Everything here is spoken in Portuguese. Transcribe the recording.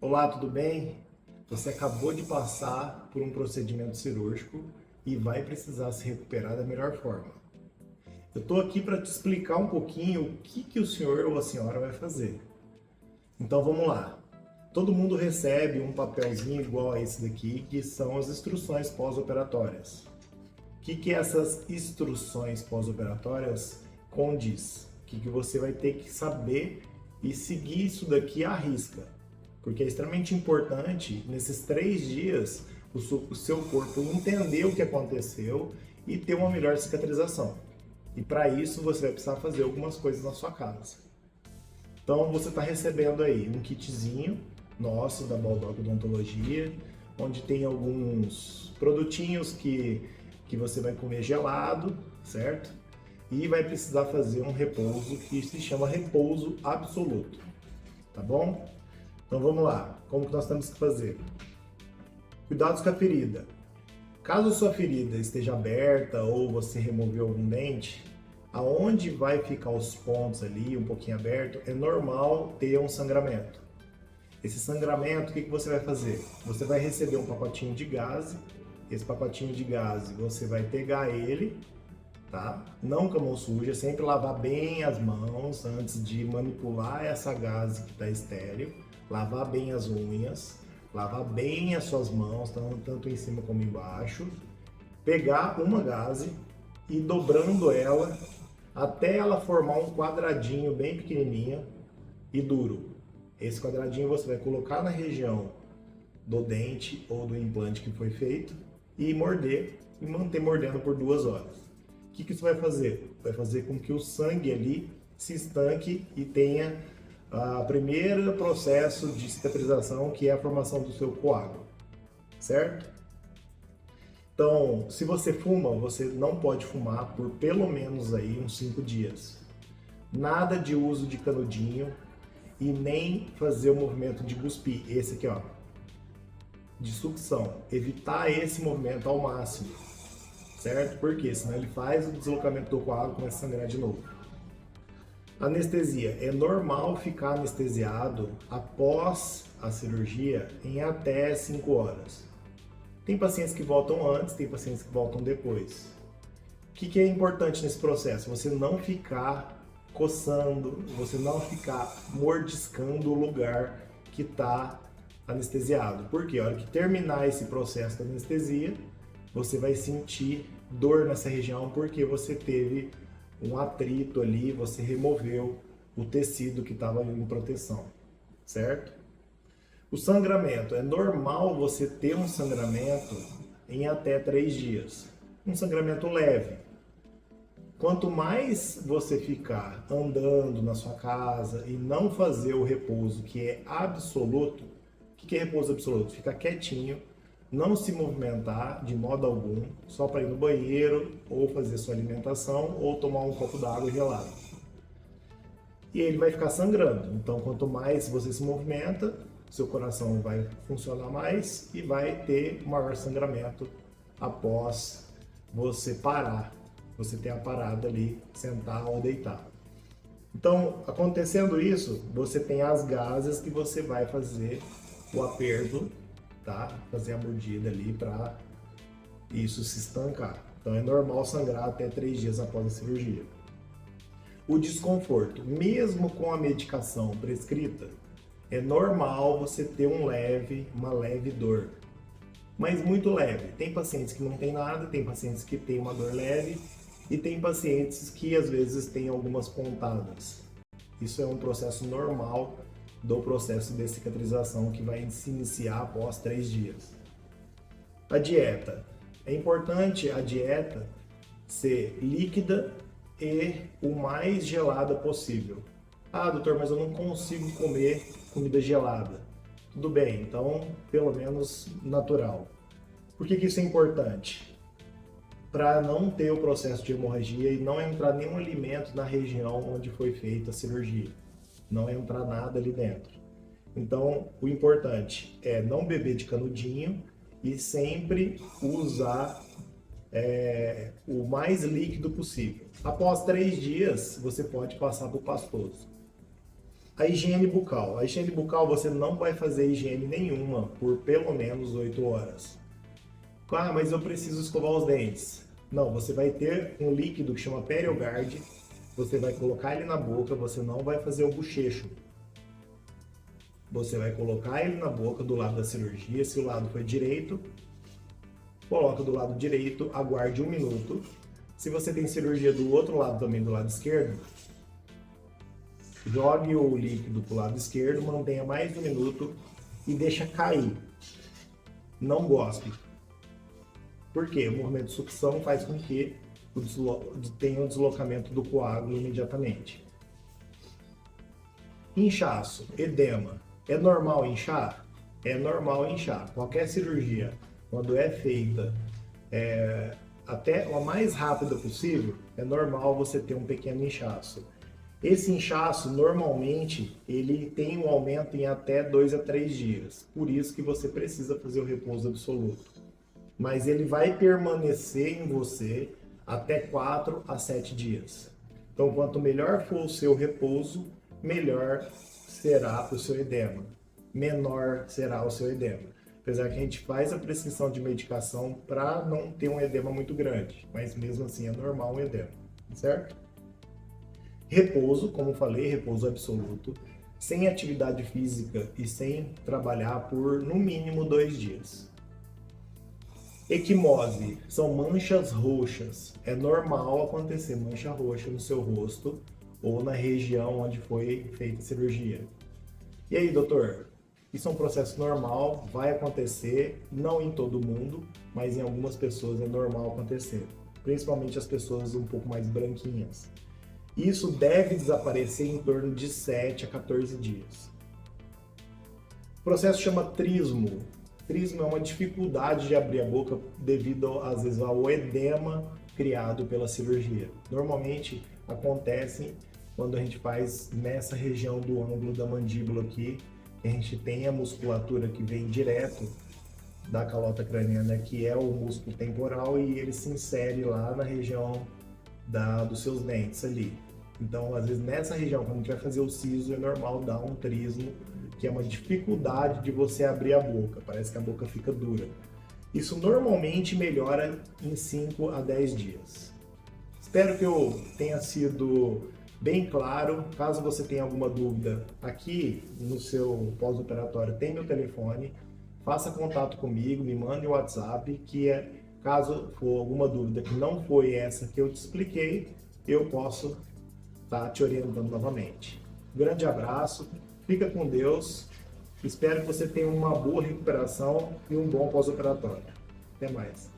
Olá, tudo bem? Você acabou de passar por um procedimento cirúrgico e vai precisar se recuperar da melhor forma. Eu estou aqui para te explicar um pouquinho o que o senhor ou a senhora vai fazer. Então vamos lá. Todo mundo recebe um papelzinho igual a esse daqui, que são as instruções pós-operatórias. O que essas instruções pós-operatórias condiz? O que você vai ter que saber e seguir isso daqui à risca. Porque é extremamente importante, nesses 3 dias, o seu corpo entender o que aconteceu e ter uma melhor cicatrização. E para isso você vai precisar fazer algumas coisas na sua casa. Então você está recebendo aí um kitzinho nosso da Baldock Odontologia, onde tem alguns produtinhos que você vai comer gelado, certo? E vai precisar fazer um repouso que se chama repouso absoluto, tá bom? Então vamos lá, como que nós temos que fazer? Cuidados com a ferida. Caso sua ferida esteja aberta ou você removeu algum dente, aonde vai ficar os pontos ali, um pouquinho aberto, é normal ter um sangramento. Esse sangramento, o que você vai fazer? Você vai receber um pacotinho de gaze, esse pacotinho de gaze você vai pegar ele, tá? Não com a mão suja, sempre lavar bem as mãos antes de manipular essa gaze que está estéril. Lavar bem as unhas, lavar bem as suas mãos, tanto em cima como embaixo, pegar uma gaze e dobrando ela até ela formar um quadradinho bem pequenininho e duro. Esse quadradinho você vai colocar na região do dente ou do implante que foi feito e morder e manter mordendo por 2 horas. O que isso vai fazer? Vai fazer com que o sangue ali se estanque e tenha o primeiro processo de cicatrização, que é a formação do seu coágulo, certo? Então, se você fuma, você não pode fumar por pelo menos aí uns 5 dias. Nada de uso de canudinho e nem fazer o movimento de cuspir, esse aqui ó, de sucção. Evitar esse movimento ao máximo, certo? Porque senão ele faz o deslocamento do coágulo e começa a sangrar de novo. Anestesia. É normal ficar anestesiado após a cirurgia em até 5 horas. Tem pacientes que voltam antes, tem pacientes que voltam depois. O que é importante nesse processo? Você não ficar coçando, você não ficar mordiscando o lugar que está anestesiado. Porque a hora que terminar esse processo da anestesia, você vai sentir dor nessa região porque você teve um atrito ali, você removeu o tecido que estava em proteção, certo? O sangramento, é normal você ter um sangramento em até 3 dias, um sangramento leve. Quanto mais você ficar andando na sua casa e não fazer o repouso que é absoluto, o que é repouso absoluto? Ficar quietinho, não se movimentar de modo algum, só para ir no banheiro, ou fazer sua alimentação, ou tomar um copo d'água gelada. E ele vai ficar sangrando. Então, quanto mais você se movimenta, seu coração vai funcionar mais e vai ter maior sangramento após você parar. Você ter a parada ali, sentar ou deitar. Então, acontecendo isso, você tem as gases que você vai fazer o aperto, tá? Fazer a mordida ali para isso se estancar. Então é normal sangrar até 3 dias após a cirurgia. O desconforto, mesmo com a medicação prescrita, é normal você ter uma leve dor, mas muito leve. Tem pacientes que não tem nada, tem pacientes que tem uma dor leve e tem pacientes que às vezes têm algumas pontadas. Isso é um processo normal do processo de cicatrização que vai se iniciar após 3 dias. A dieta. É importante a dieta ser líquida e o mais gelada possível. Ah, doutor, mas eu não consigo comer comida gelada. Tudo bem, então pelo menos natural. Por que isso é importante? Para não ter o processo de hemorragia e não entrar nenhum alimento na região onde foi feita a cirurgia. Não entrar nada ali dentro. Então, o importante é não beber de canudinho e sempre usar o mais líquido possível. Após 3 dias, você pode passar para o pastoso. A higiene bucal. A higiene bucal você não vai fazer higiene nenhuma por pelo menos 8 horas. Ah, mas eu preciso escovar os dentes. Não, você vai ter um líquido que chama Periogard, você vai colocar ele na boca, você não vai fazer o bochecho. Você vai colocar ele na boca do lado da cirurgia, se o lado for direito, coloca do lado direito, aguarde 1 minuto. Se você tem cirurgia do outro lado também, do lado esquerdo, jogue o líquido para o lado esquerdo, mantenha mais 1 minuto e deixa cair. Não gospe. Por quê? O movimento de sucção faz com que tenha um deslocamento do coágulo imediatamente. Inchaço, edema. É normal inchar? É normal inchar. Qualquer cirurgia, quando é feita até a mais rápida possível, é normal você ter um pequeno inchaço. Esse inchaço, normalmente, ele tem um aumento em até 2 a 3 dias. Por isso que você precisa fazer o repouso absoluto. Mas ele vai permanecer em você até 4 a 7 dias. Então, quanto melhor for o seu repouso, melhor será o seu edema, menor será o seu edema. Apesar que a gente faz a prescrição de medicação para não ter um edema muito grande, mas mesmo assim é normal um edema, certo? Repouso, como falei, repouso absoluto, sem atividade física e sem trabalhar por no mínimo 2 dias. Equimose, são manchas roxas. É normal acontecer mancha roxa no seu rosto ou na região onde foi feita a cirurgia. E aí, doutor? Isso é um processo normal, vai acontecer, não em todo mundo, mas em algumas pessoas é normal acontecer, principalmente as pessoas um pouco mais branquinhas. Isso deve desaparecer em torno de 7 a 14 dias. O processo chama trismo. Trismo é uma dificuldade de abrir a boca devido, às vezes, ao edema criado pela cirurgia. Normalmente acontece quando a gente faz nessa região do ângulo da mandíbula aqui, a gente tem a musculatura que vem direto da calota craniana, que é o músculo temporal, e ele se insere lá na região dos seus dentes ali. Então, às vezes, nessa região, quando a gente vai fazer o siso, é normal dar um trismo, que é uma dificuldade de você abrir a boca, parece que a boca fica dura. Isso normalmente melhora em 5 a 10 dias. Espero que eu tenha sido bem claro. Caso você tenha alguma dúvida, aqui no seu pós-operatório tem meu telefone, faça contato comigo, me mande um WhatsApp, caso for alguma dúvida que não foi essa que eu te expliquei, eu posso estar te orientando novamente. Grande abraço, fica com Deus, espero que você tenha uma boa recuperação e um bom pós-operatório. Até mais.